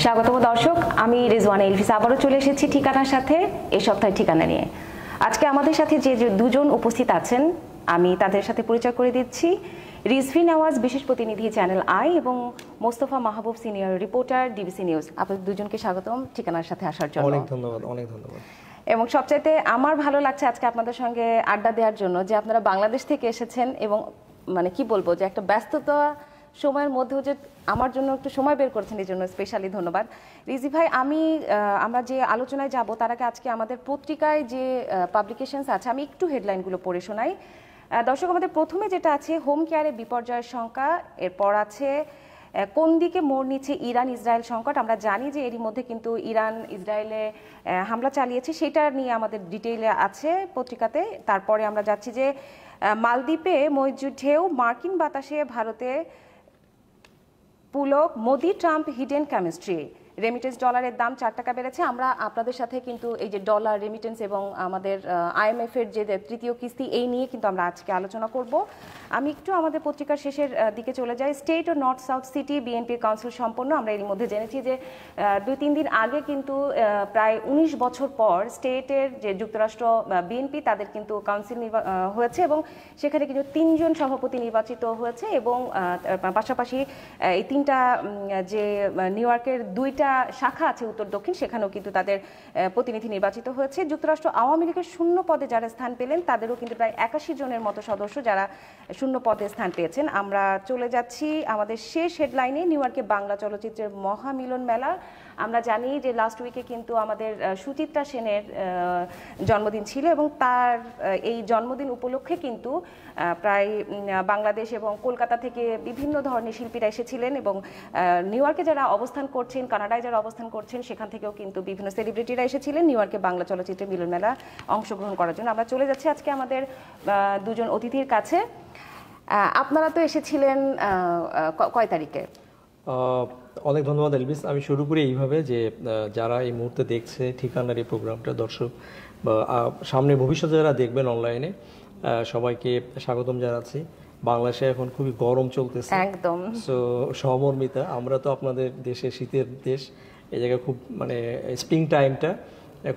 স্বাগতম দর্শক, আমি রেজওয়ানা এলভিস আবারও চলে এসেছি ঠিকানার সাথে এই সপ্তাহের ঠিকানা নিয়ে। আজকে আমাদের সাথে যে দুজন উপস্থিত আছেন আমি তাদের সাথে পরিচয় করে দিচ্ছি। রিজভি নওয়াজ, বিশেষ প্রতিনিধি চ্যানেল আই, এবং মোস্তফা মাহবুব, সিনিয়র রিপোর্টার ডিবিসি নিউজ। আপনাদের দুজনকে স্বাগতম ঠিকানার সাথে আসার জন্য। অনেক ধন্যবাদ, অনেক ধন্যবাদ। এবং সবচাইতে আমার ভালো লাগছে আজকে আপনাদের সঙ্গে আড্ডা দেওয়ার জন্য যে আপনারা বাংলাদেশ থেকে এসেছেন এবং মানে কি বলবো যে একটা ব্যস্ততা সময়ের মধ্যেও যে আমার জন্য একটু সময় বের করেছেন, এই জন্য স্পেশালি ধন্যবাদ। রিজি ভাই, আমরা যে আলোচনায় যাব তার আগে আজকে আমাদের পত্রিকায় যে পাবলিকেশনস আছে আমি একটু হেডলাইনগুলো পড়ে শোনাই। দর্শক, আমাদের প্রথমে যেটা আছে হোম কেয়ারে বিপর্যয়ের সংখ্যা, এরপর আছে কোন দিকে মোড় নিচ্ছে ইরান ইসরায়েল সংকট। আমরা জানি যে এরই মধ্যে কিন্তু ইরান ইসরায়েলে হামলা চালিয়েছে, সেটা নিয়ে আমাদের ডিটেইলে আছে পত্রিকাতে। তারপরে আমরা যাচ্ছি যে মালদ্বীপে মৈত্রীর ঢেউ, মার্কিন বাতাসে ভারতে Pulak, Modi Trump hidden chemistry, remittance ডলারের দাম 4 টাকা বেড়েছে। আমরা আপনাদের সাথে কিন্তু এই যে ডলার রেমিটেন্স এবং আমাদের IMF এর যে তৃতীয় কিস্তি, এই নিয়ে কিন্তু আমরা আজকে আলোচনা করব। আমি একটু আমাদের পত্রিকার শেষের দিকে চলে যাই। স্টেট ও নর্থ সাউথ সিটি বিএনপির কাউন্সিল সম্পন্ন। আমরা এর মধ্যে জেনেছি যে 2-3 দিন আগে কিন্তু প্রায় 19 বছর পর স্টেটের যে যুক্তরাষ্ট্র বিএনপি তাদের কিন্তু কাউন্সিল হয়েছে এবং সেখানে কিন্তু 3 জন সভাপতি নির্বাচিত হয়েছে এবং পাশাপাশি এই 3টা যে নিউ ইয়র্কের 2টা শাখা আছে উত্তর দক্ষিণ, সেখানেও কিন্তু তাদের প্রতিনিধি নির্বাচিত হয়েছে। যুক্তরাষ্ট্র আওয়ামী লীগের শূন্য পদে যারা স্থান পেলেন তাদেরও কিন্তু প্রায় 81 জনের মতো সদস্য যারা শূন্য পদে স্থান পেয়েছেন। আমরা চলে যাচ্ছি আমাদের শেষ হেডলাইনে, নিউ ইয়র্কে বাংলা চলচ্চিত্রের মহামিলন মেলা। আমরা জানি যে লাস্ট উইকে কিন্তু আমাদের সুচিত্রা সেনের জন্মদিন ছিল এবং তার এই জন্মদিন উপলক্ষে কিন্তু প্রায় বাংলাদেশ এবং কলকাতা থেকে বিভিন্ন ধরনের শিল্পীরা এসেছিলেন এবং নিউ ইয়র্কে যারা অবস্থান করছেন, কানাডায় যারা অবস্থান করছেন সেখান থেকেও কিন্তু বিভিন্ন সেলিব্রিটিরা এসেছিলেন নিউ ইয়র্কে বাংলা চলচ্চিত্রের মিলন মেলা অংশগ্রহণ করার জন্য। আমরা চলে যাচ্ছি আজকে আমাদের দুজন অতিথির কাছে। আপনারা তো এসেছিলেন কয় তারিখে? অনেক ধন্যবাদ এলভিস। আমি শুরু করি এইভাবে যে যারা এই মুহূর্তে দেখছে ঠিকানার এই প্রোগ্রামটা, দর্শক বা সামনে ভবিষ্যতে যারা দেখবেন অনলাইনে, সবাইকে স্বাগতম জানাচ্ছি। বাংলাদেশে এখন খুবই গরম চলতেছে, একদম সো সহমর্মিতা। আমরা তো আপনাদের দেশে শীতের দেশ, এই জায়গায় খুব মানে স্প্রিং টাইমটা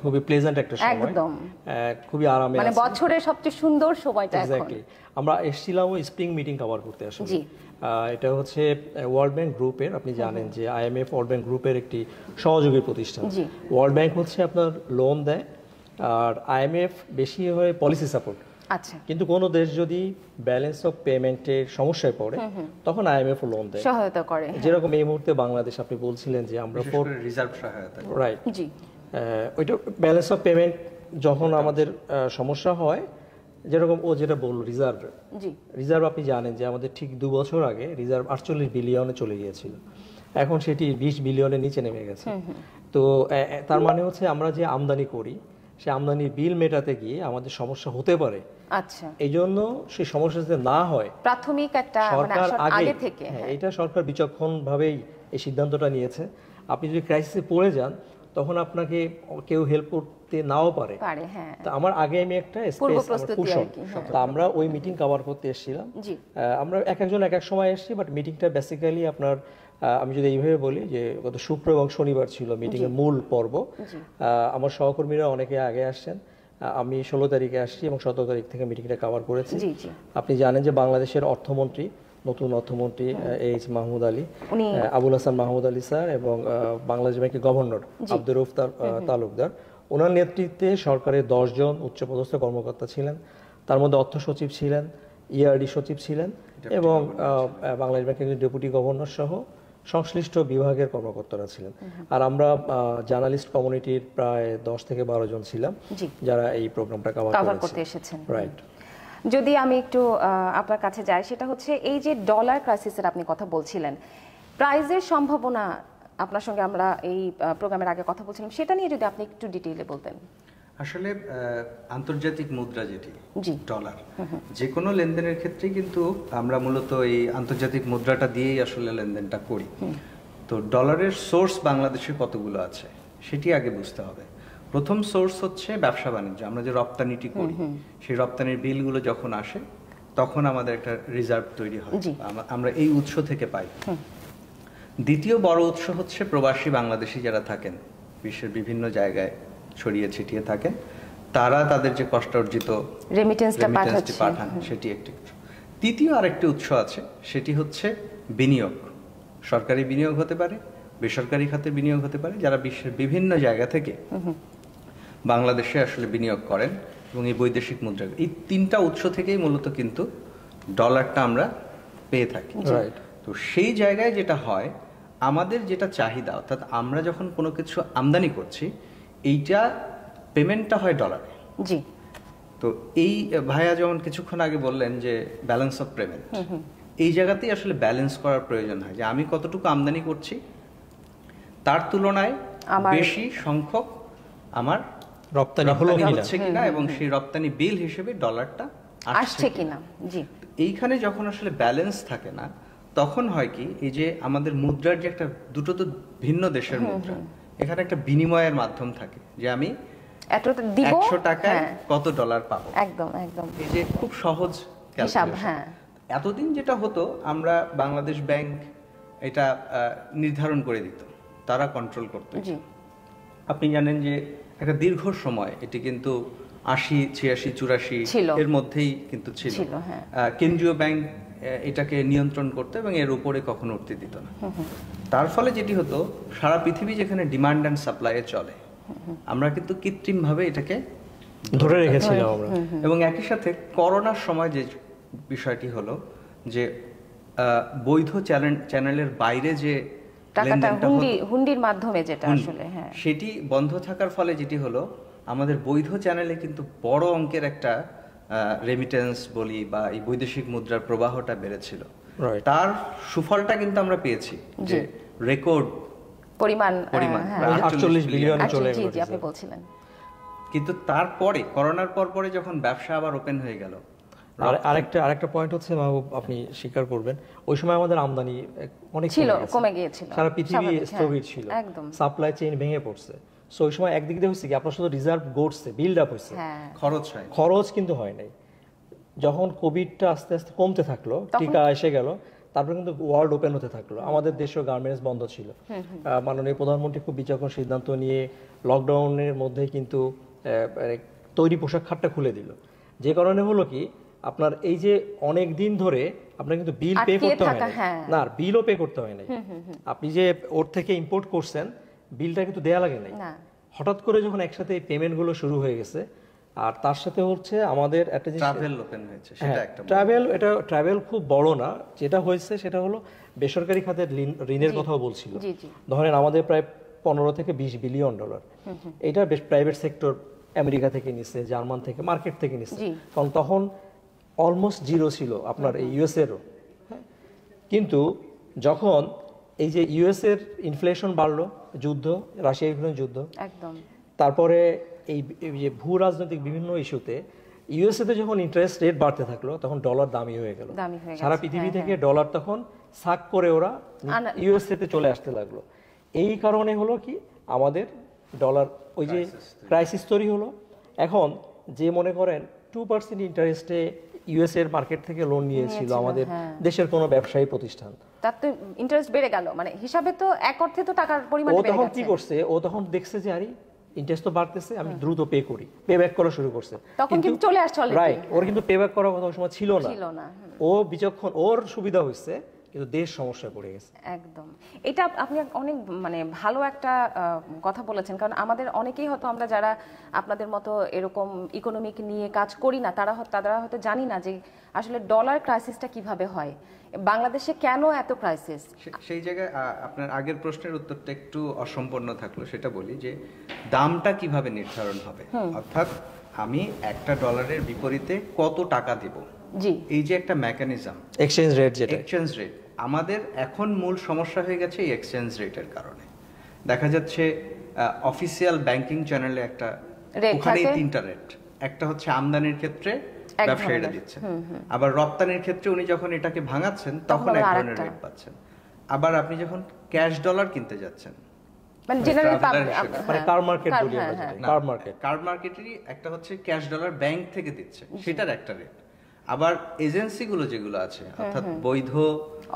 খুবই প্লেজেন্ট একটা সময়, একদম খুবই আরামে, মানে বছরের সবচেয়ে সুন্দর সময়টা এখন। এক্স্যাক্টলি। আমরা এসেছিলাম ওই স্প্রিং মিটিং কভার করতে আসলে। এটা হচ্ছে ওয়ার্ল্ড ব্যাংক গ্রুপের, আপনি জানেন যে IMF ওয়ার্ল্ড ব্যাংক গ্রুপের একটি সহযোগী প্রতিষ্ঠান। ওয়ার্ল্ড ব্যাংক হচ্ছে আপনার লোন দেয় আর IMF বেশি হয় পলিসি সাপোর্ট। আচ্ছা, কিন্তু কোনো দেশ যদি ব্যালেন্স অফ পেমেন্টের সমস্যায় পড়ে তখন IMF লোন দেয়, সহায়তা করে। যেরকম এই মুহূর্তে বাংলাদেশ, আপনি বলছিলেন যে আমরা রিজার্ভ সহায়তা, রাইট, জি, ওইটা ব্যালেন্স অফ পেমেন্ট যখন আমাদের সমস্যা হয়, যেরকম ও যেটা বলল রিজার্ভ, আপনি জানেন যে আমাদের ঠিক 2 বছর আগে রিজার্ভ 48 বিলিয়নে চলে গিয়েছিল, এখন সেটি 20 বিলিয়নের নিচে নেমে গেছে। তো তার মানে হচ্ছে আমরা যে আমদানি করি সে আমদানির বিল মেটাতে গিয়ে আমাদের সমস্যা হতে পারে। আচ্ছা, এই জন্য সেই সমস্যা যাতে না হয় প্রাথমিক একটা সরকার আগে থেকে, এটা সরকার বিচক্ষণ ভাবেই এই সিদ্ধান্তটা নিয়েছে। আপনি যদি ক্রাইসিসে পড়ে যান তখন আপনাকে কেউ হেল্প করতে নাও পারে। তো আমার আগে আমি একটা আমরা ওই মিটিং কভার করতে এসেছিলাম। আমরা একজন এক এক সময় এসেছি, বাট মিটিংটা বেসিক্যালি আপনার, আমি যদি এইভাবে বলি যে গত শুক্র এবং শনিবার ছিল মিটিং এর মূল পর্ব। আমার সহকর্মীরা অনেকে আগে আসছেন, আমি 16 তারিখে আসছি এবং 17 তারিখ থেকে মিটিংটা কভার করেছি। আপনি জানেন যে বাংলাদেশের অর্থমন্ত্রী, নতুন অর্থমন্ত্রী এইচ মাহমুদ আলী, আবুল হাসান মাহমুদ আলী স্যার এবং বাংলাদেশ ব্যাংকের গভর্নর আব্দুর রউফ তালুকদার, ওনার নেতৃত্বে সরকারের 10 জন উচ্চপদস্থ কর্মকর্তা ছিলেন। তার মধ্যে অর্থ সচিব ছিলেন, ERD সচিব ছিলেন এবং বাংলাদেশ ব্যাংকের ডেপুটি গভর্নর সহ সংশ্লিষ্ট বিভাগের কর্মকর্তারা ছিলেন। আর আমরা জার্নালিস্ট কমিউনিটির প্রায় 10 থেকে 12 জন ছিলাম যারা এই প্রোগ্রামটা কভার করতে এসেছেন। রাইট। যদি আমি একটু আপনার কাছে যাই, সেটা হচ্ছে এই যে ডলার ক্রাইসিসের আপনি কথা বলছিলেন, প্রাইজের সম্ভাবনা আপনার সঙ্গে আমরা এই প্রোগ্রামের আগে কথা বলছিলাম, সেটা নিয়ে যদি আপনি একটু ডিটেইলে বলতেন। আসলে আন্তর্জাতিক মুদ্রা যেটি ডলার, যে কোনো লেনদেনের ক্ষেত্রে কিন্তু আমরা মূলত এই আন্তর্জাতিক মুদ্রাটা দিয়েই আসলে লেনদেনটা করি। তো ডলারের সোর্স বাংলাদেশে কতগুলো আছে সেটি আগে বুঝতে হবে। প্রথম সোর্স হচ্ছে ব্যবসা বাণিজ্য, আমরা যে রপ্তানিটি করি সেই রপ্তানির বিলগুলো যখন আসে তখন আমাদের একটা রিজার্ভ তৈরি হয়, আমরা এই উৎস থেকে পাই। দ্বিতীয় বড় উৎস হচ্ছে প্রবাসী বাংলাদেশি যারা থাকেন, বিশ্বের বিভিন্ন জায়গায় ছড়িয়ে ছিটিয়ে থাকেন, তারা তাদের যে কষ্টার্জিত রেমিটেন্সটা পাঠান, সেটি একটি উৎস। তৃতীয় আরেকটি উৎস আছে, সেটি হচ্ছে বিনিয়োগ। সরকারি বিনিয়োগ হতে পারে, বেসরকারি খাতে বিনিয়োগ হতে পারে, যারা বিশ্বের বিভিন্ন জায়গা থেকে বাংলাদেশে আসলে বিনিয়োগ করেন এবং এই বৈদেশিক মুদ্রা, এই তিনটা উৎস থেকেই মূলত কিন্তু ডলারটা আমরা পেয়ে থাকি। তো সেই জায়গায় যেটা হয়, আমাদের যেটা চাহিদা, অর্থাৎ আমরা যখন কোনো কিছু আমদানি করছি, এইটা পেমেন্টটা হয় ডলারে। জি। তো এই ভাইয়া যেমন কিছুক্ষণ আগে বললেন যে ব্যালেন্স অফ পেমেন্ট, এই জায়গাতেই আসলে ব্যালেন্স করার প্রয়োজন হয় যে আমি কতটুকু আমদানি করছি, তার তুলনায় বেশি সংখ্যক আমার রপ্তানি হচ্ছে কিনা এবং সেই রপ্তানি বিল হিসেবে ডলারটা আসছে কিনা। জি। এইখানে যখন আসলে ব্যালেন্স থাকে না, তখন হয় কি, এই যে আমাদের মুদ্রার যে একটা, দুটো তো ভিন্ন দেশের মুদ্রা, এখানে একটা বিনিময়ের মাধ্যম থাকে যে আমি 100 টাকায় কত ডলার পাবো। একদম একদম, এই যে খুব সহজ হিসাব। এতদিন যেটা হতো, আমরা বাংলাদেশ ব্যাংক এটা নির্ধারণ করে দিত, তারা কন্ট্রোল করতো। আপনি জানেন যে একটা দীর্ঘ সময় এটি কিন্তু 80, 86, 84 এর মধ্যেই কিন্তু ছিল। কেন্দ্রীয় ব্যাংক এটাকে নিয়ন্ত্রণ করতো এবং এর উপরে কখনো উঠতে দিত না। তার ফলে যেটি হতো, সারা পৃথিবী যেখানে ডিমান্ড অ্যান্ড সাপ্লাইয়ে চলে, আমরা কিন্তু কৃত্রিমভাবে এটাকে ধরে রেখেছিলাম আমরা। এবং একই সাথে করোনার সময় যে বিষয়টি হলো যে বৈধ চ্যানেলের বাইরে যে হুন্ডির মাধ্যমে যেটা আসলে সেটি বন্ধ থাকার ফলে যেটি হলো, আমাদের বৈধ চ্যানেলে কিন্তু বড় অঙ্কের একটা রেমিটেন্স বলি বা এই বৈদেশিক মুদ্রার প্রবাহটা বেড়েছিল। তার সুফলটা কিন্তু আমরা পেয়েছি যে রেকর্ড পরিমাণ 48 বিলিয়ন চলে গেল। জি, আপনি বলছিলেন। কিন্তু তারপরে করোনার পরে যখন ব্যবসা আবার ওপেন হয়ে গেল, আরেকটা পয়েন্ট হচ্ছে মাহবুব, আপনি স্বীকার করবেন, ওই সময় আমাদের আমদানি অনেক কমে গিয়েছিল, সারা পৃথিবী স্থগিত ছিল, সাপ্লাই চেইন ভেঙে পড়ছে। সো ওই সময় একদিক দিয়ে হচ্ছে কি, আপনার শুধু রিজার্ভ গড়ছে, বিল্ড আপ হয়েছে, খরচ কিন্তু হয় নাই। যখন কোভিডটা আস্তে আস্তে কমতে থাকলো, টিকা এসে গেল, তারপরে কিন্তু ওয়ার্ল্ড ওপেন হতে থাকলো, আমাদের দেশেও গার্মেন্টস বন্ধ ছিল। মাননীয় প্রধানমন্ত্রী খুব বিচক্ষণ সিদ্ধান্ত নিয়ে লকডাউনের মধ্যে কিন্তু তৈরি পোশাক খাতটা খুলে দিল। যে কারণে হলো কি, আপনার এই যে অনেক দিন ধরে আপনার কিন্তু বিল পে করতে হয় না, বিলও পে করতে হয় নাই। আপনি যে ওর থেকে ইম্পোর্ট করছেন, বিলটা কিন্তু দেয়া লাগে নাই। হঠাৎ করে যখন একসাথে এই পেমেন্ট গুলো শুরু হয়ে গেছে, আর তার সাথে হচ্ছে আমাদের একটা ট্রাভেল ওপেন হয়েছে, সেটা একটা ট্রাভেল খুব বড় না, যেটা হয়েছে সেটা হলো বেসরকারি খাতের ঋণের কথাও বলছিল। ধরেন আমাদের প্রায় 15 থেকে 20 বিলিয়ন ডলার, এটা বেশ প্রাইভেট সেক্টর আমেরিকা থেকে নিচ্ছে, জার্মান থেকে, মার্কেট থেকে নিচ্ছে, কারণ তখন অলমোস্ট জিরো ছিল আপনার এই ইউএসএরও। কিন্তু যখন এই যে ইউএসএর ইনফ্লেশন বাড়লো, যুদ্ধ, রাশিয়া ইউক্রেন যুদ্ধ, তারপরে এই যে ভূ রাজনৈতিক বিভিন্ন ইস্যুতে ইউএসএতে যখন ইন্টারেস্ট রেট বাড়তে থাকলো, তখন ডলার দামি হয়ে গেল। সারা পৃথিবী থেকে ডলার তখন সাক করে ওরা ইউএসএতে চলে আসতে লাগলো। এই কারণে হলো কি, আমাদের ডলার ওই যে ক্রাইসিস তৈরি হলো। এখন যে মনে করেন 2% ইন্টারেস্টে ইউএস এর মার্কেট থেকে লোন নিয়েছিল আমাদের দেশের কোনো ব্যবসায়ী প্রতিষ্ঠান, তার তো ইন্টারেস্ট বেড়ে গেল, মানে হিসাবে তো এক অর্থে তো টাকার পরিমাণ বেড়ে গেছে। ও তখন কি করছে, ও তখন দেখছে যে আরে ইন্টারেস্ট তো বাড়তেছে, আমি দ্রুত পে করি, পে ব্যাক করা শুরু করছে। তখন কিন্তু চলে আসছে অলরেডি, রাইট। ওর কিন্তু পে ব্যাক করার কথা ওই সময় ছিল না। ও বিচক্ষণ, ওর সুবিধা হয়েছে, কিন্তু দেশ সমস্যায় পড়ে গেছে। একদম, এটা আপনি অনেক মানে ভালো একটা কথা বলেছেন, কারণ আমাদের অনেকেই হয়তো আমরা যারা আপনাদের মতো এরকম ইকোনমিক নিয়ে কাজ করি না, তারা হয়তো জানি না যে আসলে ডলার ক্রাইসিসটা কিভাবে হয়, বাংলাদেশে কেন এত ক্রাইসিস। সেই জায়গায় আপনার আগের প্রশ্নের উত্তরটা একটু অসম্পূর্ণ থাকলো, সেটা বলি যে দামটা কিভাবে নির্ধারণ হবে, অর্থাৎ আমি একটা ডলারের বিপরীতে কত টাকা দেব। জি, এই যে একটা মেকানিজম, এক্সচেঞ্জ রেট, যেটা এক্সচেঞ্জ রেট, আমাদের এখন মূল সমস্যা হয়ে গেছে এই এক্সচেঞ্জ রেটের কারণে। দেখা যাচ্ছে অফিসিয়াল ব্যাংকিং চ্যানেলে একটা, ওখানেই 3টা রেট, একটা হচ্ছে আমদানির ক্ষেত্রে ব্যবসায়ীরা দিচ্ছেন, আবার রপ্তানির ক্ষেত্রে উনি যখন এটাকে ভাঙাচ্ছেন তখন এক ধরনের রেট পাচ্ছেন, আবার আপনি যখন ক্যাশ ডলার কিনতে যাচ্ছেন, মানে জেনারেল কার মার্কেট বলি আমরা, কার মার্কেটেরই একটা হচ্ছে ক্যাশ ডলার ব্যাংক থেকে দিচ্ছে, সেটার একটা রেট। আবার এজেন্সিগুলো যেগুলো আছে অর্থাৎ বৈধ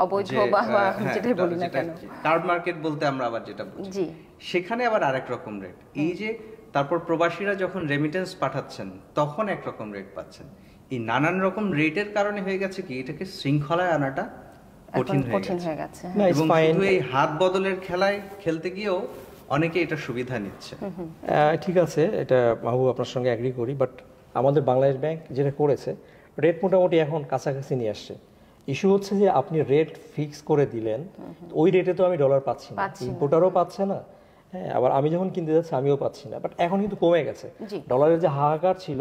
অবৈধ বা যেটাই বলি না কেন কার্ড মার্কেট বলতে আমরা আবার যেটা বুঝি, সেখানে আবার আরেক রকম রেট। এই যে তারপর প্রবাসীরা যখন রেমিটেন্স পাঠাচ্ছেন তখন একরকম রেট পাচ্ছেন। এই নানান রকম রেটের কারণে হয়ে গেছে কি এটাকে শৃঙ্খলায় আনাটা কঠিন হয়ে গেছে। এবং শুধু এই হাত বদলের খেলায় খেলতে গিয়েও অনেকে এটা সুবিধা নিচ্ছে। ঠিক আছে, এটা মাহবুব আপনার সঙ্গে এগ্রি করি, বাট আমাদের বাংলাদেশ ব্যাংক যেটা করেছে রেট মোটামুটি এখন কাছাকাছি নিয়ে আসছে। ইস্যু হচ্ছে যে আপনি রেট ফিক্স করে দিলেন, ওই রেটে তো আমি ডলার পাচ্ছি না, ইম্পোর্টারও পাচ্ছে না, হ্যাঁ, আবার আমি যখন কিনতে যাচ্ছি আমিও পাচ্ছি না। বাট এখন কিন্তু কমে গেছে, ডলারের যে হাহাকার ছিল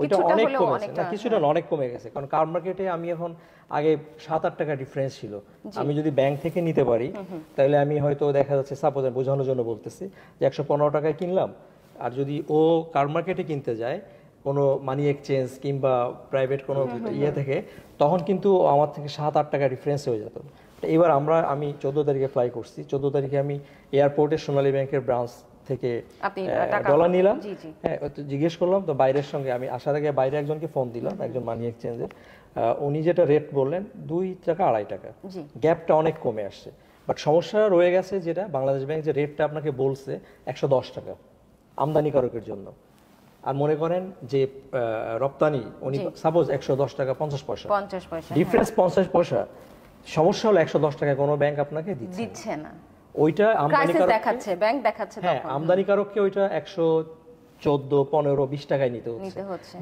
ওইটা অনেক কমেছে, না কিছুটা অনেক কমে গেছে। কারণ কার্ড মার্কেটে আমি এখন আগে 7-8 টাকা ডিফারেন্স ছিল, আমি যদি ব্যাংক থেকে নিতে পারি তাহলে আমি হয়তো দেখা যাচ্ছে সাপোজ বোঝানোর জন্য বলতেছি যে 115 টাকায় কিনলাম, আর যদি ও কার্ড মার্কেটে কিনতে যায় কোনো মানি এক্সচেঞ্জ কিংবা প্রাইভেট কোনো ইয়ে থেকে, তখন কিন্তু আমার থেকে 7-8 টাকা ডিফারেন্স হয়ে যেত। এবার আমি 14 তারিখে ফ্লাই করছি, 14 তারিখে আমি এয়ারপোর্টে সোনালী ব্যাংকের ব্রাঞ্চ থেকে ডলার নিলাম, হ্যাঁ জিজ্ঞেস করলাম, তো বাইরের সঙ্গে আমি আসার আগে বাইরে একজনকে ফোন দিলাম, একজন মানি এক্সচেঞ্জের, উনি যেটা রেট বললেন 2 টাকা 2.5 টাকা, গ্যাপটা অনেক কমে আসছে। বাট সমস্যা রয়ে গেছে যেটা বাংলাদেশ ব্যাংক যে রেটটা আপনাকে বলছে 110 টাকা আমদানিকারকের জন্য, আর মনে করেন যে রপ্তানি উনি সাপোজ 110 টাকা 50 পয়সা, ডিফারেন্স 50 পয়সা। সমস্যা হলো 110 টাকা কোনো ব্যাংক আপনাকে দিচ্ছে না, ওইটা আমদানিকারক দেখাচ্ছে, ব্যাংক দেখাচ্ছে, হ্যাঁ আমদানিকারককে ওইটা 114, 15, 20 টাকায় নিতে হচ্ছে।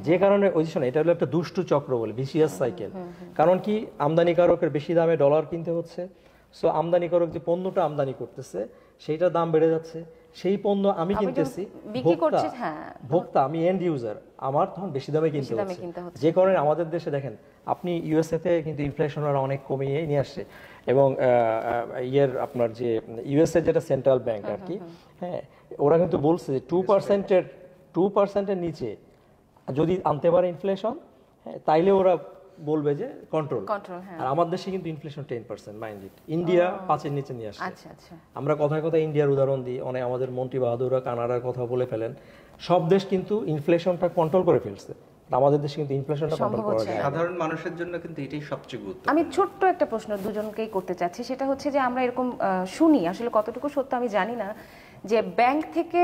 যে কারণে ওই শোনো, এটা হলো একটা দুষ্টু চক্র বলে, ভিসিয়াস সাইকেল। কারণ কি আমদানিকারকের বেশি দামে ডলার কিনতে হচ্ছে, সো আমদানিকারক যে পণ্যটা আমদানি করতেছে সেইটার দাম বেড়ে যাচ্ছে, সেই পণ্য আমি কিনতেছি, ভোক্তা আমি এন্ড ইউজার, আমার তখন বেশি দামে কিনতে হচ্ছে। যে কারণে আমাদের দেশে দেখেন আপনি ইউএসএ তে কিন্তু ইনফ্লেশন অনেক কমিয়ে নিয়ে আসছে, এবং আপনার যে ইউএসএ যেটা সেন্ট্রাল ব্যাংক আর কি, হ্যাঁ ওরা কিন্তু বলছে যে 2%-এর নিচে যদি আনতে পারে ইনফ্লেশন, হ্যাঁ তাইলে ওরা বলবে যে কন্ট্রোল। আর আমার দেশে কিন্তু ইনফ্লেশন 10%, মাইন্ড ইট। ইন্ডিয়া 5-এর নিচে নিয়ে আসছে। আমরা কথায় কথায় ইন্ডিয়ার উদাহরণ দিই, অনেক আমাদের মন্ত্রী বাহাদুররা কানাডার কথা বলে ফেলেন। সব দেশ কিন্তু ইনফ্লেশনটা কন্ট্রোল করে ফেলছে, আমাদের দেশে কিন্তু ইনফ্লেশনটা কন্ট্রোল করা যায় না। সাধারণ মানুষের জন্য কিন্তু এটাই সবচেয়ে গুরুত্বপূর্ণ। আমি ছোট্ট একটা প্রশ্ন দুজনকেই করতে চাচ্ছি, সেটা হচ্ছে যে আমরা এরকম শুনি, আসলে কতটুকু সত্য আমি জানি না, যে ব্যাংক থেকে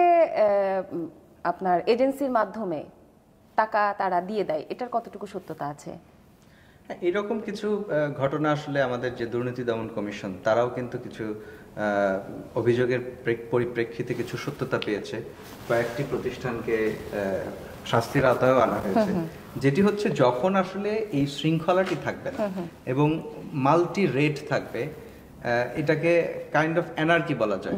আপনার এজেন্সির মাধ্যমে টাকা তারা দিয়ে দেয়, এটার কতটুকু সত্যতা আছে? এরকম কিছু ঘটনা আসলে আমাদের যে দুর্নীতি দমন কমিশন তারাও কিন্তু কিছু অভিযোগের পরিপ্রেক্ষিতে কিছু সত্যতা পেয়েছে, কয়েকটি প্রতিষ্ঠানকে শাস্তির আওতায় আনা হয়েছে, যেটি হচ্ছে যখন আসলে এই শৃঙ্খলাটি থাকবে না এবং মাল্টি রেট থাকবে, এটাকে কাইন্ড অফ এনার্কি বলা যায়।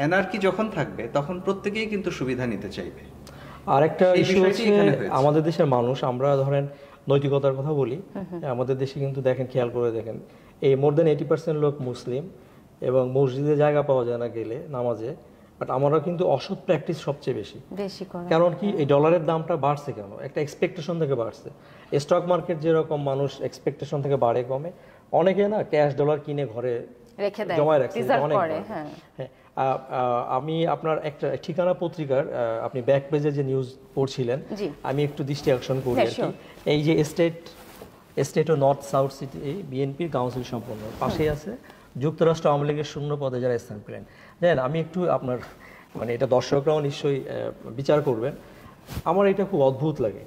এনার্কি যখন থাকবে তখন প্রত্যেকেই কিন্তু সুবিধা নিতে চাইবে। আর একটা ইস্যু হচ্ছে আমাদের দেশের মানুষ, আমরা ধরেন নৈতিকতার কথা বলি, আমাদের দেশে কিন্তু দেখেন, খেয়াল করে দেখেন, এই মোর দেন 80% লোক মুসলিম, এবং মসজিদে জায়গা পাওয়া যায় না গেলে নামাজে, বাট আমরা কিন্তু অসৎ প্র্যাকটিস সবচেয়ে বেশি। কারণ কি এই ডলারের দামটা বাড়ছে কেন? একটা এক্সপেকটেশন থেকে বাড়ছে। স্টক মার্কেট যেরকম মানুষ এক্সপেকটেশন থেকে বাড়ে কমে, অনেকে না ক্যাশ ডলার কিনে ঘরে জমায় রাখছে অনেক। হ্যাঁ, আমি আপনার একটা ঠিকানা পত্রিকার আপনি ব্যাক পেজে যে নিউজ পড়ছিলেন, আমি একটু দৃষ্টি আকর্ষণ করি আর কি। এই যে স্টেট ও নর্থ সাউথ সিটি বিএনপির কাউন্সিল সম্পন্ন, পাশেই আছে যুক্তরাষ্ট্র আওয়ামী লীগের শূন্য পদে যারা স্থান পেলেন। জানেন, আমি একটু আপনার মানে এটা দর্শকরাও নিশ্চয়ই বিচার করবেন, আমার এটা খুব অদ্ভুত লাগে।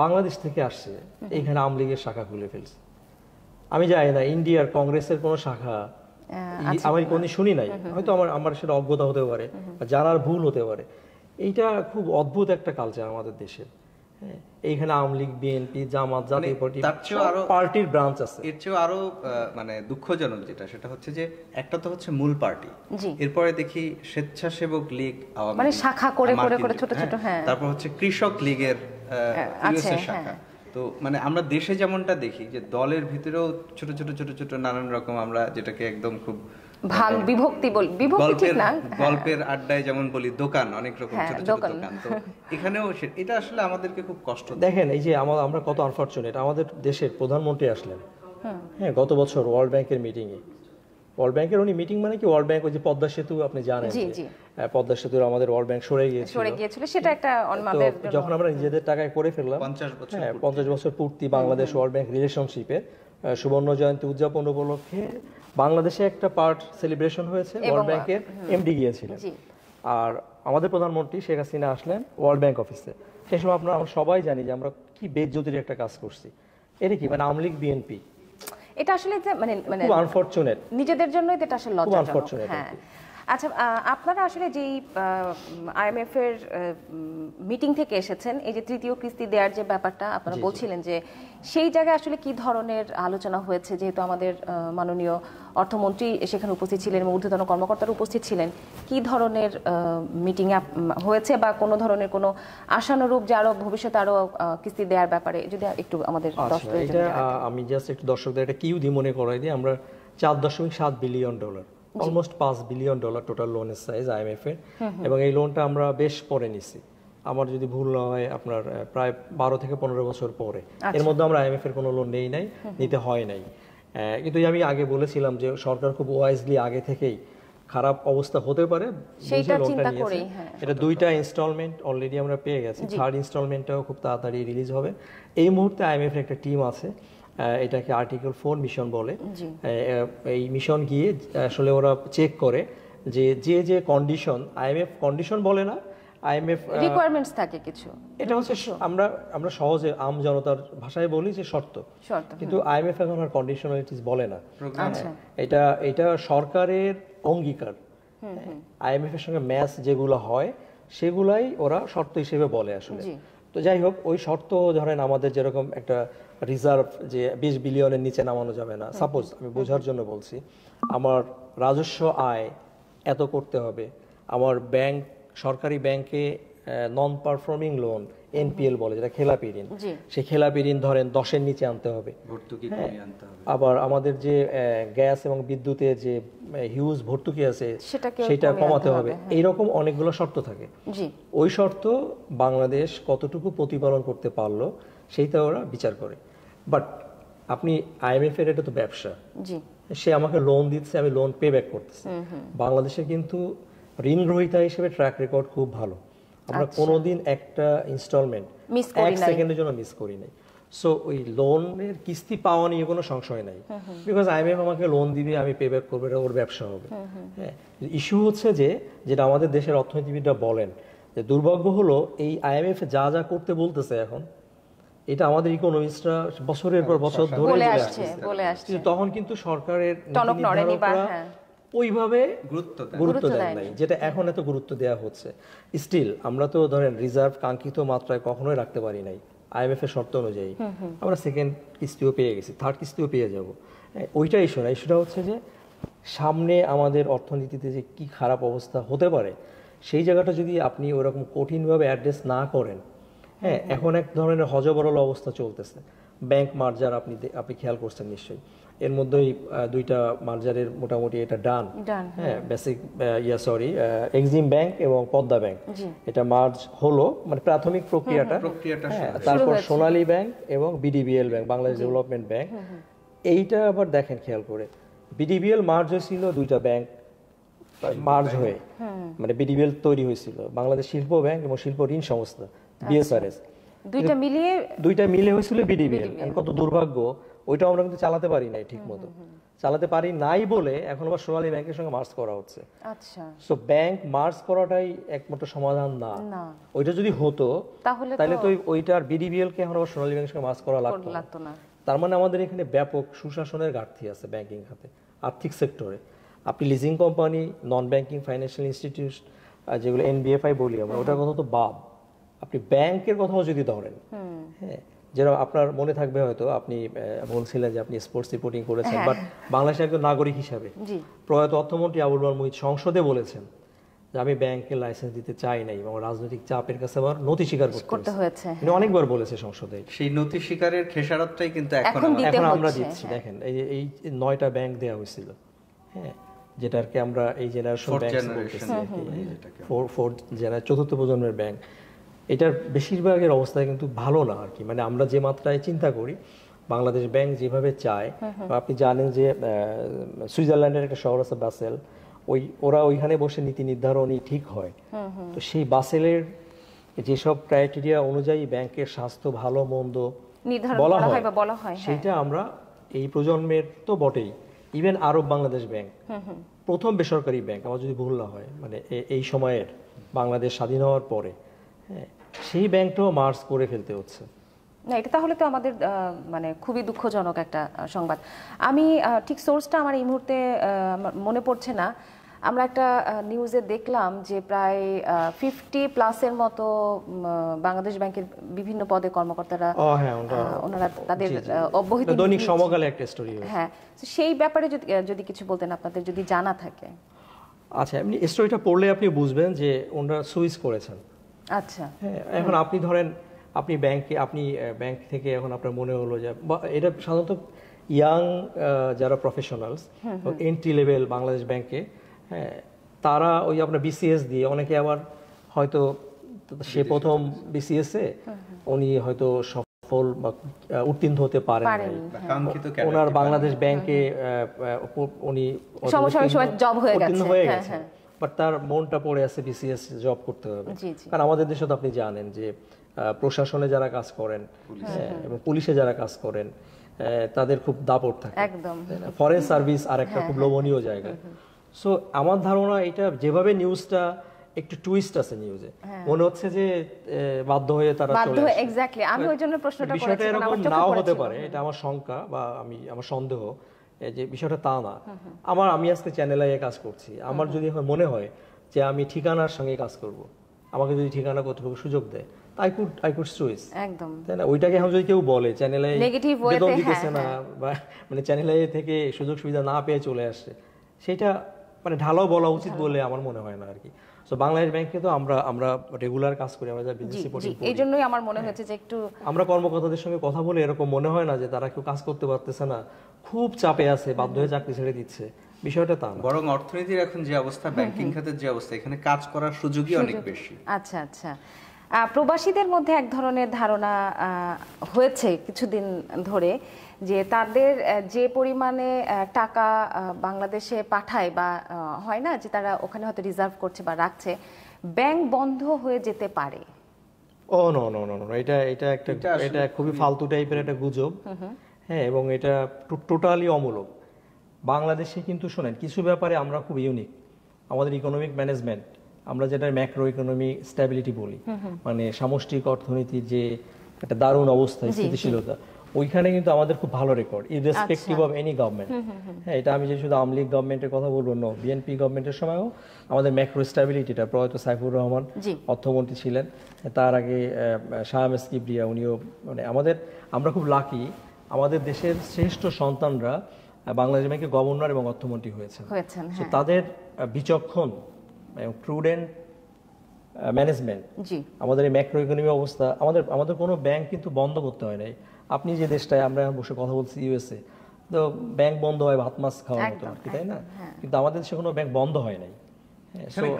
বাংলাদেশ থেকে আসছে, এইখানে আওয়ামী লীগের শাখা খুলে ফেলছে। আমি জানি না ইন্ডিয়ার কংগ্রেসের কোনো শাখা আমি কোনদিন শুনি নাই, হয়তো আমার সেটা অজ্ঞতা হতে পারে, জানার ভুল হতে পারে। এইটা খুব অদ্ভুত একটা কালচার আমাদের দেশের। এইখানে আওয়ামী লীগ, বিএনপি, জামাত, জাতীয় পার্টি, পার্টির ব্রাঞ্চ আছে। এর চেয়েও আরো মানে দুঃখজনক যেটা, সেটা হচ্ছে যে একটা তো হচ্ছে মূল পার্টি, এরপরে দেখি স্বেচ্ছাসেবক লীগ, মানে শাখা করে করে করে ছোট ছোট, হ্যাঁ, তারপর হচ্ছে কৃষক লীগের শাখা। তো মানে আমরা দেশে যেমনটা দেখি যে দলের ভিতরেও ছোট ছোট ছোট ছোট নানান রকম, আমরা যেটাকে একদম খুব ভাগ বিভক্তি বলি, বিভক্তি ঠিক না, গল্পের আড্ডায় যেমন বলি দোকান, অনেক রকম ছোট ছোট দোকান। তো এখানেও এটা আসলে আমাদেরকে খুব কষ্ট। দেখেন এই যে আমরা কত আনফরচুনেট, আমাদের দেশের প্রধানমন্ত্রী আসলেন, হ্যাঁ, গত বছর ওয়ার্ল্ড ব্যাংকের মিটিংয়ে, ওয়ার্ল্ড ব্যাংকের উনি মিটিং মানে কি, ওয়ার্ল্ড ব্যাংক ওই যে পদ্মা সেতু আপনি জানেন, পদ্মা সেতুর আমাদের ওয়ার্ল্ড ব্যাংক সরে গিয়েছিল, সেটা একটা আমাদের যখন আমরা নিজেদের টাকায় করে ফেললাম 50 বছর পূর্তি বাংলাদেশ ওয়ার্ল্ড ব্যাংক রিলেশনশিপের সুবর্ণ জয়ন্তী উদযাপন উপলক্ষে বাংলাদেশে একটা পার্ট সেলিব্রেশন হয়েছে, ওয়ার্ল্ড ব্যাংকের এমডি গিয়েছিলেন, আর আমাদের প্রধানমন্ত্রী শেখ হাসিনা আসলেন ওয়ার্ল্ড ব্যাংক অফিসে। সেই সময় আমরা সবাই জানি যে আমরা কি বেজ্জতির একটা কাজ করছি। এটা কি মানে আওয়ামী লীগ বিএনপি, এটা আসলে মানে খুব আনফরচুনেট, নিজেদের জন্য এটা আসলে লজ্জাজনক। হ্যাঁ, আচ্ছা, আপনারা আসলে যেই আইএমএফ এর মিটিং থেকে এসেছেন, এই যে তৃতীয় কিস্তি দেওয়ার যে ব্যাপারটা আপনারা বলছিলেন, যে সেই জায়গায় আসলে কি ধরনের আলোচনা হয়েছে, যেহেতু আমাদের মাননীয় অর্থমন্ত্রী সেখানে উপস্থিত ছিলেন এবং ঊর্ধ্বতন কর্মকর্তারা উপস্থিত ছিলেন, কি ধরনের মিটিং হয়েছে বা কোনো ধরনের কোনো আশানুরূপ যে আরো ভবিষ্যতে আরো কিস্তি দেওয়ার ব্যাপারে যদি একটু আমাদের এটা আমি জাস্ট একটু দর্শকদের এটা কিউদি মনে করাই দিই। আমরা $4.7 বিলিয়ন, অলমোস্ট $5 বিলিয়ন টোটাল লোনের সাইজ আইএমএফ এর, এবং এই লোনটা আমরা বেশ পরে নিছি, আমার যদি ভুল না হয় আপনার প্রায় 12 থেকে 15 বছর পরে। এর মধ্যে আমরা আইএমএফ এর কোনো লোন নেই নাই, নিতে হয় নাই। কিন্তু আমি আগে বলেছিলাম যে সরকার খুব ওয়াইজলি আগে থেকেই খারাপ অবস্থা হতে পারে সেইটা চিন্তা করে এটা 2টা ইনস্টলমেন্ট অলরেডি আমরা পেয়ে গেছি, 3rd ইনস্টলমেন্টটাও খুব তাড়াতাড়ি রিলিজ হবে। এই মুহূর্তে আইএমএফ এর একটা টিম আছে, এটাকে আর্টিকেল 4 মিশন বলে। এই মিশন গিয়ে আসলে ওরা চেক করে যে যে কন্ডিশন, আইএমএফ কন্ডিশন বলে না, আইএমএফ রিকোয়ারমেন্টস থাকে কিছু, এটা হচ্ছে আমরা সহজে আম জনতার ভাষায় বলি যে শর্ত, কিন্তু আইএমএফ এখন আর কন্ডিশনালিটিস বলে না। এটা সরকারের অঙ্গীকার, আইএমএফ এর সঙ্গে ম্যাচ যেগুলো হয় সেগুলাই ওরা শর্ত হিসেবে বলে আসলে। তো যাই হোক, ওই শর্ত ধরেন আমাদের যেরকম একটা রিজার্ভ যে 20 বিলিয়নের নিচে নামানো যাবে না, সাপোজ আমি বোঝার জন্য বলছি, আমার রাজস্ব আয় এত করতে হবে, আমার ব্যাংক, সরকারি ব্যাংকে নন পারফর্মিং লোন এনপিএল বলে যেটা খেলাপি ঋণ, সেই খেলাপি ঋণ ধরেন 10-এর নিচে আনতে হবে, আবার আমাদের যে গ্যাস এবং বিদ্যুতের যে হিউজ ভর্তুকি আছে সেটা কমাতে হবে, এইরকম অনেকগুলো শর্ত থাকে। ওই শর্ত বাংলাদেশ কতটুকু প্রতিপালন করতে পারলো সেইটা ওরা বিচার করে। বাট আপনি আইএমএফ এর এটা তো ব্যবসা, সে আমাকে লোন দিচ্ছে, আমি লোন পে ব্যাক করতেছি। বাংলাদেশে কিন্তু ঋণ গ্রহীতা হিসেবে ট্র্যাক রেকর্ড খুব ভালো, আমরা কোনোদিন একটা ইনস্টলমেন্ট 1 সেকেন্ডের জন্য মিস করি নাই। সো ওই লোনের কিস্তি পাওয়া নিয়ে কোনো সংশয় নাই, বিকজ আইএমএফ আমাকে লোন দিবে, আমি পে ব্যাক করবো, এটা ওর ব্যবসা হবে। হ্যাঁ, ইস্যু হচ্ছে যে যেটা আমাদের দেশের অর্থনীতিবিদরা বলেন যে দুর্ভাগ্য হলো এই আইএমএফ যা যা করতে বলতেছে এখন, এটা আমাদের ইকোনমিস্টরা বছরের পর বছর ধরে বলে আসছে, তখন কিন্তু সরকারের ওইভাবে গুরুত্ব দেয় নাই, যেটা এখন এত গুরুত্ব দেওয়া হচ্ছে। স্টিল আমরা তো ধরেন রিজার্ভ কাঙ্ক্ষিত মাত্রায় কখনোই রাখতে পারি নাই আইএমএফ এর শর্ত অনুযায়ী। আমরা 2nd কিস্তিও পেয়ে গেছি, 3rd কিস্তিও পেয়ে যাব। ওইটা ইস্যু না, ইস্যুটা হচ্ছে যে সামনে আমাদের অর্থনীতিতে যে কি খারাপ অবস্থা হতে পারে, সেই জায়গাটা যদি আপনি ওরকম কঠিনভাবে অ্যাড্রেস না করেন। হ্যাঁ, এখন এক ধরনের হজবরল অবস্থা চলতেছে, ব্যাংক মার্জার আপনি খেয়াল করছেন নিশ্চয়ই, এর মধ্যেই 2টা মার্জারের মোটামুটি এটা ডান। হ্যাঁ, বেসিক এক্সিম ব্যাংক এবং পদ্মা ব্যাংক, এটা মার্জ হলো, মানে প্রাথমিক প্রক্রিয়াটা। তারপর সোনালী ব্যাংক এবং BDBL bank, Bangladesh development bank. এইটা আবার দেখেন খেয়াল করে, বিডিবিএল মার্জ হয়েছিল 2টা ব্যাংক মার্জ হয়ে, মানে বিডিবিএল তৈরি হয়েছিল বাংলাদেশ শিল্প ব্যাংক এবং শিল্প ঋণ সংস্থা বিএসআরএস, 2টা মিলে হয়েছিল বিডিবিএল। কত দুর্ভাগ্য, ওইটাও আমরা কিন্তু চালাতে পারি নাই ঠিক মতো, চালাতে পারি নাই বলে এখন আবার সোনালী ব্যাংকের সঙ্গে মার্জ করা হচ্ছে। সো ব্যাংক মার্জ করাটাই একমাত্র সমাধান না, ওইটা যদি হতো তাহলে তো ওইটার বিডিবিএল কে এখন আবার সোনালী ব্যাংকের সঙ্গে মার্জ করা লাগতো না। তার মানে আমাদের এখানে ব্যাপক সুশাসনের ঘাটতি আছে ব্যাংকিং খাতে, আর্থিক সেক্টরে। আপনি leasing company, non banking financial institute, যেগুলো এনবিএফআই বলি আমরা, ওটার কথা তো বাদ। আপনি ব্যাংকের কথাও যদি ধরেন, হ্যাঁ, যেটা আপনার মনে থাকবে হয়তো, আপনি বলছিলেন যে আপনি স্পোর্টস রিপোর্টিং করেছেন, বাট বাংলাদেশের একজন নাগরিক হিসাবে প্রয়াত অর্থমন্ত্রী আবুল মাল মুহিত সংসদে বলেছেন যে আমি ব্যাংকের লাইসেন্স দিতে চাই নাই, এবং রাজনৈতিক চাপের কাছে আবার নথি স্বীকার করতে হয়েছে। অনেকবার বলেছে সংসদে, সেই নথি স্বীকারের খেসারতটাই কিন্তু এখন আমরা দিচ্ছি। দেখেন এই 9টা ব্যাংক দেওয়া হয়েছিল, হ্যাঁ, যেটাকে আমরা এই জেনারেশন ব্যাংক বলতেছি, 4th জেনারেশন, 4th প্রজন্মের ব্যাংক। এটার বেশিরভাগের অবস্থা কিন্তু ভালো না আর কি, মানে আমরা যে মাত্রায় চিন্তা করি বাংলাদেশ ব্যাংক যেভাবে চায়, আপনি জানেন যে সুইজারল্যান্ডের একটা শহর আছে বাসেল, ওরা ওইখানে বসে নীতি নির্ধারণই ঠিক হয়। তো সেই বাসেলের যেসব ক্রাইটেরিয়া অনুযায়ী ব্যাংকের স্বাস্থ্য ভালো মন্দ বলা হয়, সেটা আমরা এই প্রজন্মের তো বটেই, ইভেন আরব বাংলাদেশ ব্যাংক প্রথম বেসরকারি ব্যাংক, আমার যদি ভুল না হয়, মানে এই সময়ের বাংলাদেশ স্বাধীন হওয়ার পরে, হ্যাঁ, সেই ব্যাংকটাও মার্জ করে ফেলতে হচ্ছে। না, এটা তাহলে তো আমাদের মানে খুবই দুঃখজনক একটা সংবাদ। আমি ঠিক সোর্সটা আমার এই মুহূর্তে মনে পড়ছে না। আমরা একটা নিউজে দেখলাম যে প্রায় 50+ মতো বাংলাদেশ ব্যাংকের বিভিন্ন পদে কর্মকর্তারা, ওনারা তাদের অব্যাহতি, দৈনিক সমকালে একটা স্টোরি। হ্যাঁ, সেই ব্যাপারে যদি কিছু বলতেন, আপনাদের যদি জানা থাকে। আচ্ছা, এমনি স্টোরিটা পড়লে আপনি বুঝবেন যে ওনারা সুইচ করেছেন। আচ্ছা, হ্যাঁ, এখন আপনি ধরেন আপনি ব্যাংক থেকে এখন আপনার মনে হলো যে, এটা সাধারণত ইয়াং যারা প্রফেশনালস এন্ট্রি লেভেল বাংলাদেশ ব্যাংকে, হ্যাঁ, তারা ওই আপনার বিসিএস দিয়ে, অনেকে আবার হয়তো সে প্রথম বিসিএস এ উনি হয়তো সফল বা উত্তীর্ণ হতে পারেন, ওনার বাংলাদেশ ব্যাংকে উনি জব হয়ে গেছে, বাট তার মনটা পড়ে আছে বিসিএস জব করতে হবে। কারণ আমাদের দেশে তো আপনি জানেন যে প্রশাসনে যারা কাজ করেন এবং পুলিশে যারা কাজ করেন, তাদের খুব দাপট থাকে একদম। ফরেন সার্ভিস আর একটা খুব লোভনীয় জায়গা। সো আমার ধারণা এটা যেভাবে নিউজটা একটু টুইস্ট আছে নিউজে, মনে হচ্ছে যে বাধ্য হয়ে তারা চলে আসে। এক্স্যাক্টলি, আমি ওই জন্য প্রশ্নটা করেছি। বিষয়টা এরকম নাও হতে পারে, এটা আমার শঙ্কা বা আমার সন্দেহ যে বিষয়টা তা না। আমি আজকে চ্যানেল আইয়ে কাজ করছি, আমার যদি এখন মনে হয় যে আমি ঠিকানার সঙ্গে কাজ করব, আমাকে যদি ঠিকানা কতটুকু সুযোগ দেয়, I could choose, একদম, তাই না? ওইটাকে এখন যদি কেউ বলে চ্যানেলে বেতন দিতেছে না, বা মানে চ্যানেলে থেকে সুযোগ সুবিধা না পেয়ে চলে আসছে, সেটা মানে ঢালাও বলা উচিত বলে আমার মনে হয় না আর কি। সো বাংলাদেশ ব্যাংকে তো আমরা রেগুলার কাজ করি, আমরা যা বিজনেস রিপোর্টিং করি, এইজন্যই আমার মনে হচ্ছে যে একটু আমরা কর্মকর্তাদের সঙ্গে কথা বলে এরকম মনে হয় না যে তারা কেউ কাজ করতে পারতেছে না, খুব চাপে আছে, বাধ্য হয়ে চাকরি ছেড়ে দিচ্ছে, বিষয়টা তা না। বরং অর্থনীতির এখন যে অবস্থা, ব্যাংকিং খাতের যে অবস্থা, এখানে কাজ করার সুযোগই অনেক বেশি। আচ্ছা আচ্ছা, প্রবাসীদের মধ্যে এক ধরনের ধারণা হয়েছে কিছুদিন ধরে যে তাদের যে পরিমাণে টাকা বাংলাদেশে পাঠায় বা হয় না যে তারা ওখানে হয়তো রিজার্ভ করছে বা রাখছে, ব্যাংক বন্ধ হয়ে যেতে পারে। ও নো, এটা খুবই ফালতু টাইপের একটা গুজব, হ্যাঁ, এবং এটা টোটালি অমূলক। বাংলাদেশে কিন্তু শোনেন, কিছু ব্যাপারে আমরা খুব ইউনিক। আমাদের ইকোনমিক ম্যানেজমেন্ট, আমরা যেটা ম্যাক্রো ইকোনমি স্ট্যাবিলিটি বলি, মানে সামষ্টিক অর্থনীতির যে একটা দারুণ অবস্থা, স্থিতিশীলতা, ওইখানে কিন্তু আমাদের খুব ভালো record, irrespective of any government. হ্যাঁ, এটা আমি যে শুধু আওয়ামী লীগ গভর্নমেন্টের কথা বলবো, নো, বিএনপি গভর্নমেন্টের সময়ও আমাদের ম্যাক্রো স্ট্যাবিলিটিটা, প্রয়াত সাইফুর রহমান অর্থমন্ত্রী ছিলেন, তার আগে শাহ আহমেদ কিবরিয়া, উনিও, মানে আমরা খুব লাকি, আমাদের দেশের শ্রেষ্ঠ সন্তানরা বাংলাদেশ ব্যাংকের গভর্নর এবং অর্থমন্ত্রী হয়েছেন। তাদের বিচক্ষণ এবং প্রুডেন্ট ম্যানেজমেন্ট, আমাদের এই ম্যাক্রো ইকোনমি অবস্থা, আমাদের কোনো ব্যাংক কিন্তু বন্ধ করতে হয় নাই। আপনি যে দেশটায় আমরা বসে কথা বলছি, ইউএসএ, তো ব্যাংক বন্ধ হয় ভাত মাছ খাওয়ার মতো আর কি, তাই না? কিন্তু আমাদের দেশে কোনো ব্যাংক বন্ধ হয় নাই।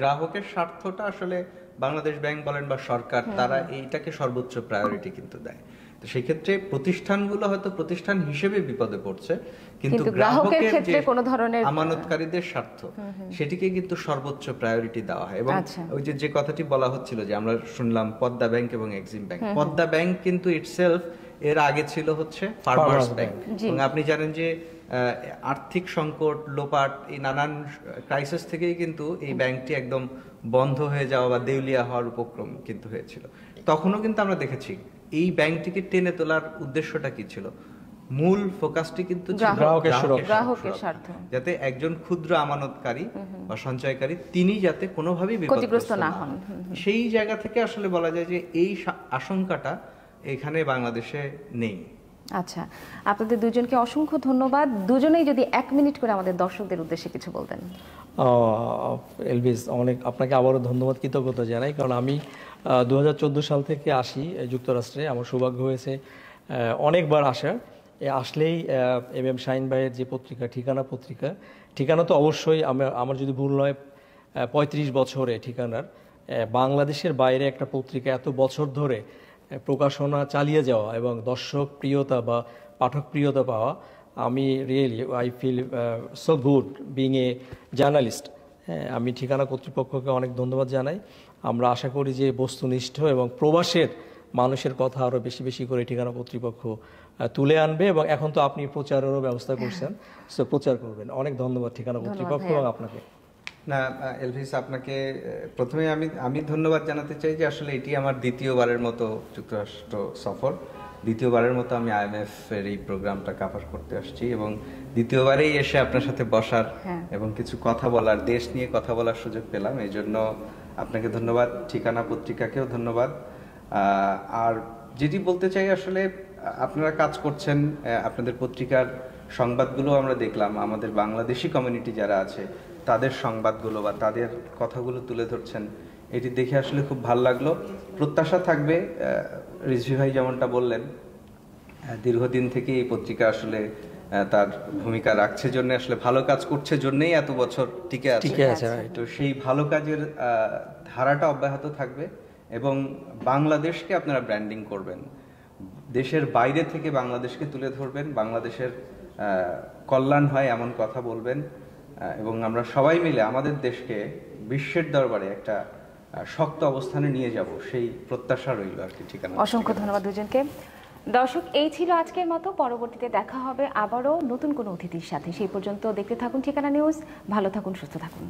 গ্রাহকের স্বার্থটা আসলে বাংলাদেশ ব্যাংক বলেন বা সরকার, তারা এইটাকে সর্বোচ্চ প্রায়োরিটি কিন্তু দেয়। তো সেই ক্ষেত্রে প্রতিষ্ঠানগুলো হয়তো প্রতিষ্ঠান হিসেবে বিপদে পড়ছে, কিন্তু গ্রাহকের ক্ষেত্রে কোনো ধরনের আমানতকারীদের স্বার্থ, সেটিকে কিন্তু সর্বোচ্চ প্রায়োরিটি দেওয়া হয়। এবং ওই যে কথাটি বলা হচ্ছিল যে আমরা শুনলাম পদ্মা ব্যাংক এবং এক্সিম ব্যাংক, পদ্মা ব্যাংক কিন্তু ইটসেলফ এর আগে ছিল হচ্ছে ফার্মার্স ব্যাংক, এবং আপনি জানেন যে আর্থিক সংকট, লোপাট, এই নানান ক্রাইসিস থেকেই কিন্তু এই ব্যাংকটি একদম বন্ধ হয়ে যাওয়া বা দেউলিয়া হওয়ার উপক্রম কিন্তু হয়েছিল। তখনও কিন্তু আমরা দেখেছি এই ব্যাংকটিকে টেনে তোলার উদ্দেশ্যটা কি ছিল, মূল ফোকাসটি কিন্তু গ্রাহকের স্বার্থ, যাতে একজন ক্ষুদ্র আমানতকারী বা সঞ্চয়কারী তিনি যাতে কোনোভাবেই ক্ষতিগ্রস্ত না হন। সেই জায়গা থেকে আসলে বলা যায় যে এই আশঙ্কাটা এখানে বাংলাদেশে নেই। আচ্ছা, আপনাদের দুজনকে অসংখ্য ধন্যবাদ। দুজনেই যদি 1 মিনিট করে আমাদের দর্শকদের উদ্দেশ্যে কিছু বলতেন। এলভিস, অনেক আপনাকে আবারও ধন্যবাদ, কৃতজ্ঞতা জানাই, কারণ আমি 2014 সাল থেকে আসি যুক্তরাষ্ট্রে। আমার সৌভাগ্য হয়েছে অনেকবার আসার। আসলেই এম শাহিন ভাইয়ের যে পত্রিকা, ঠিকানা তো অবশ্যই, আমার যদি ভুল নয় 35 বছরে ঠিকানার, বাংলাদেশের বাইরে একটা পত্রিকা এত বছর ধরে প্রকাশনা চালিয়ে যাওয়া এবং দর্শক প্রিয়তা বা পাঠকপ্রিয়তা পাওয়া, আমি really I feel so good being a journalist. হ্যাঁ, আমি ঠিকানা কর্তৃপক্ষকে অনেক ধন্যবাদ জানাই। আমরা আশা করি যে বস্তুনিষ্ঠ এবং প্রবাসের মানুষের কথা আরও বেশি বেশি করে ঠিকানা কর্তৃপক্ষ তুলে আনবে, এবং এখন তো আপনি প্রচারেরও ব্যবস্থা করছেন, সো প্রচার করবেন। অনেক ধন্যবাদ ঠিকানা কর্তৃপক্ষ এবং আপনাকে। না এলভিস, আপনাকে প্রথমে আমি ধন্যবাদ জানাতে চাই যে আসলে এটি আমার দ্বিতীয়বারের মতো যুক্তরাষ্ট্র সফর। দ্বিতীয়বারের মতো আমি IMF এর এই প্রোগ্রামটা কভার করতে আসছি, এবং দ্বিতীয়বারেই এসে আপনার সাথে বসার এবং কিছু কথা বলার, দেশ নিয়ে কথা বলার সুযোগ পেলাম। এই জন্য আপনাকে ধন্যবাদ, ঠিকানা পত্রিকাকেও ধন্যবাদ। আর যেটি বলতে চাই, আসলে আপনারা কাজ করছেন, আপনাদের পত্রিকার সংবাদগুলো আমরা দেখলাম, আমাদের বাংলাদেশি কমিউনিটি যারা আছে তাদের সংবাদগুলো বা তাদের কথাগুলো তুলে ধরছেন, এটি দেখে আসলে খুব ভালো লাগলো। প্রত্যাশা থাকবে, রিজভী ভাই যেমনটা বললেন, দীর্ঘদিন থেকে এই পত্রিকা আসলে তার ভূমিকা রাখছে জন্য, আসলে ভালো কাজ করছে জন্যই এত বছর টিকে আছে। তো সেই ভালো কাজের ধারাটা অব্যাহত থাকবে, এবং বাংলাদেশকে আপনারা ব্র্যান্ডিং করবেন, দেশের বাইরে থেকে বাংলাদেশকে তুলে ধরবেন, বাংলাদেশের কল্যাণ হয় এমন কথা বলবেন, এবং আমরা সবাই মিলে আমাদের দেশকে বিশ্বের দরবারে একটা শক্ত অবস্থানে নিয়ে যাব, সেই প্রত্যাশা রইল আর কি। ঠিকানা। অসংখ্য ধন্যবাদ দুজনকে। দর্শক, এই ছিল আজকের মতো। পরবর্তীতে দেখা হবে আবারও নতুন কোনো অতিথির সাথে। সেই পর্যন্ত দেখতে থাকুন ঠিকানা নিউজ। ভালো থাকুন, সুস্থ থাকুন।